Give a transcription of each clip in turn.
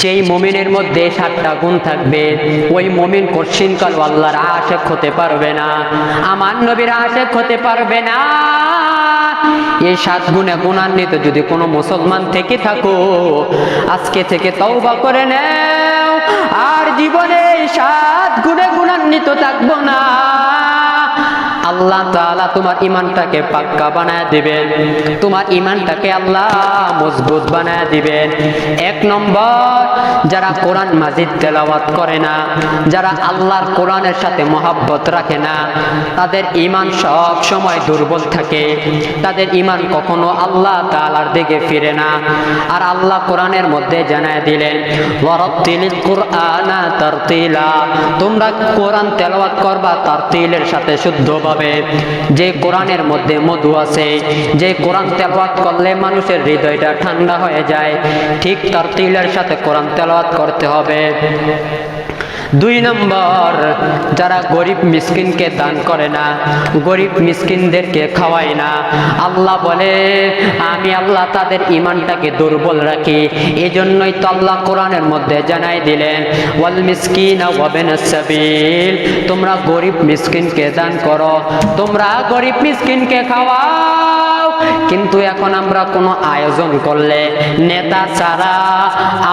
যেই মুমিনের মধ্যে 7টা গুণ থাকবে ওই মুমিন কোশ্চিনকাল আল্লাহর আশিক হতে পারবে না, আমার নবীর আশিক হতে পারবে না। এই 7 গুণে গুণান্বিত যদি কোনো মুসলমান থেকে থাকো, আজকে থেকে তওবা করে নাও, আর জীবনে এই 7 গুণে গুণান্বিত থাকবো না। আল্লাহ তাআলা তোমার ঈমানটাকে পাক্কা বানায় দিবেন, তোমার ঈমানটাকে আল্লাহ মজবুত বানায় দিবেন। 1 নম্বর, যারা কোরআন মাজিদ তেলাওয়াত করে না, যারা আল্লাহর কোরআনের সাথে মহব্বত রাখে না, তাদের ঈমান সব সময় দুর্বল থাকে, তাদের ঈমান কখনো আল্লাহ তাআলার দিকে ফিরে না। আর আল্লাহ কোরআনের মধ্যে জানায় দিলেন, ওয়ারাত্তিলিল কুরআনা তারতিলা, তোমরা কোরআন তেলাওয়াত করবা তারতিলের সাথে শুদ্ধভাবে। যে কোরআনের মধ্যে মধু আছে, যে কোরআন তেলাওয়াত করলে মানুষের হৃদয়টা ঠান্ডা হয়ে যায়, ঠিক তারতিলের সাথে কোরআন তেলাওয়াত করতে হবে। 2 নম্বর, যারা গরিব মিসকিনকে দান করে না, গরিব মিসকিনদেরকে খাওয়ায় না, আল্লাহ বলে আমি আল্লাহ তাদের ঈমানটাকে দুর্বল রাখি। এজন্যই তো আল্লাহ কোরআনের মধ্যে জানাই দিলেন, ওয়াল মিসকিনা ওয়া বিনাস সাবিল, তোমরা গরিব মিসকিনকে দান করো, তোমরা গরিব মিসকিনকে খাওয়াও। কিন্তু এখন আমরা কোনো আয়োজন করলে নেতা ছাড়া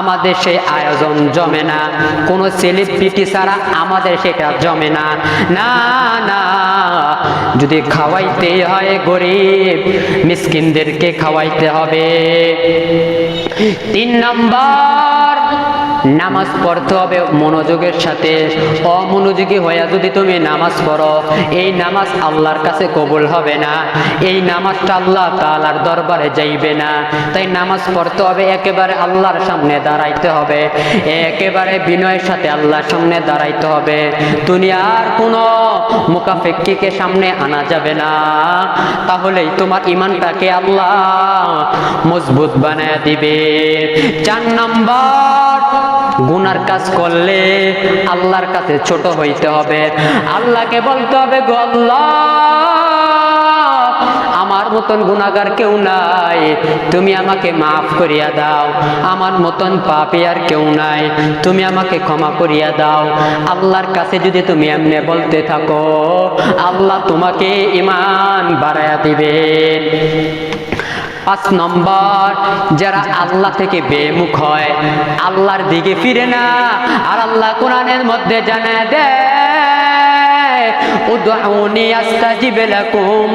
আমাদের সেই আয়োজন জমে না, কোনো সেলিব্রিটি ছাড়া আমাদের সেটা জমে না। না না, যদি খাওয়াইতে হয় গরিব মিসকিনদেরকে খাওয়াইতে হবে। 3 নম্বর, নামাজ পড়তে হবে মনোযোগের সাথে। অমনোযোগী হয়ে যদি তুমি নামাজ পড়ো, এই নামাজ আল্লাহর কাছে কবুল হবে না, এই নামাজটা আল্লাহ তাআলার দরবারে যাইবে না। তাই নামাজ পড়তে হবে, একেবারে আল্লাহর সামনে দাঁড়াইতে হবে, একেবারে বিনয়ের সাথে আল্লাহর সামনে দাঁড়াইতে হবে। দুনিয়ার কোনো মুকাফেক্কিকে সামনে আনা যাবে না, তাহলেই তোমার ঈমানটাকে আল্লাহ মজবুত বানায় দিবে। 4 নম্বর, গুনার কাজ করলে আল্লাহর কাছে ছোট হইতে হবে, আল্লাহকে বলতে হবে, গো আল্লাহ আমার মতন গুনাহগার কেউ নাই, তুমি আমাকে মাফ করিয়া দাও, আমার মতন পাপী আর কেউ নাই, তুমি আমাকে ক্ষমা করিয়া দাও। আল্লাহর কাছে যদি তুমি এমনি বলতে থাকো, আল্লাহ তোমাকে ঈমান বাড়ায়া দিবেন। 5 নম্বর, যারা আল্লাহ থেকে বেমুখ হয়, আল্লাহর দিকে ফিরে না, আর আল্লাহ কোরআনের মধ্যে জানায় দেয়, উদউনি আস্তাজিব লাকুম,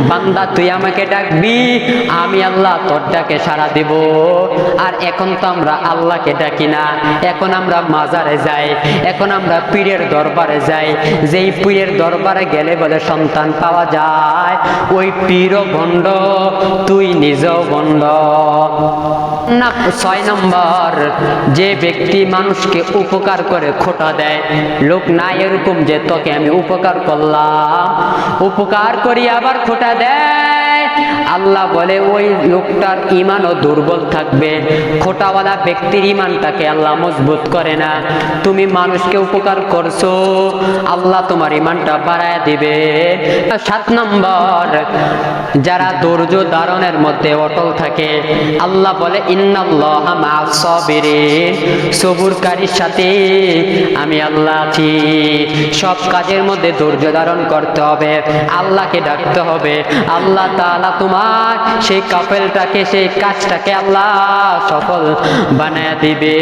বান্দা তুই আমাকে ডাকবি, আমি আল্লাহ তোর ডাকে সাড়া দেব। আর এখন তো আমরা আল্লাহকে ডাকি না, এখন আমরা মাজারে যাই, এখন আমরা পীরের দরবারে যাই। যেই পীরের দরবারে গেলে বলে সন্তান পাওয়া যায়, ওই পীরও ভণ্ড, তুই নিজেও ভণ্ড। 6 নম্বর, যে ব্যক্তি মানুষকে উপকার করে খোটা দেয়, লোক না এরকম যে তোকে আমি উপকার করলাম, উপকার করি আবার খোটা দেয়, আল্লাহ বলে ওই লোকটার ঈমানও দুর্বল থাকবে। খোটাওয়ালা ব্যক্তির ঈমানটাকে আল্লাহ মজবুত করে না। তুমি মানুষকে উপকার করছো, আল্লাহ তোমার ঈমানটা বাড়ায় দিবে। 7 নম্বর, যারা ধৈর্য ধারণের মধ্যে অটল থাকে, আল্লাহ বলে ইন্নাল্লাহা মা'আস সাবিরিন, সবুরকারীর সাথে আমি আল্লাহ আছি। সব কাজের মধ্যে ধৈর্য ধারণ করতে হবে, আল্লাহকে ডাকতে হবে, আল্লাহ তাআলা তোমার সেই কাফেলটাকে, সেই কাজটাকে আল্লাহ সফল বানায় দিবে।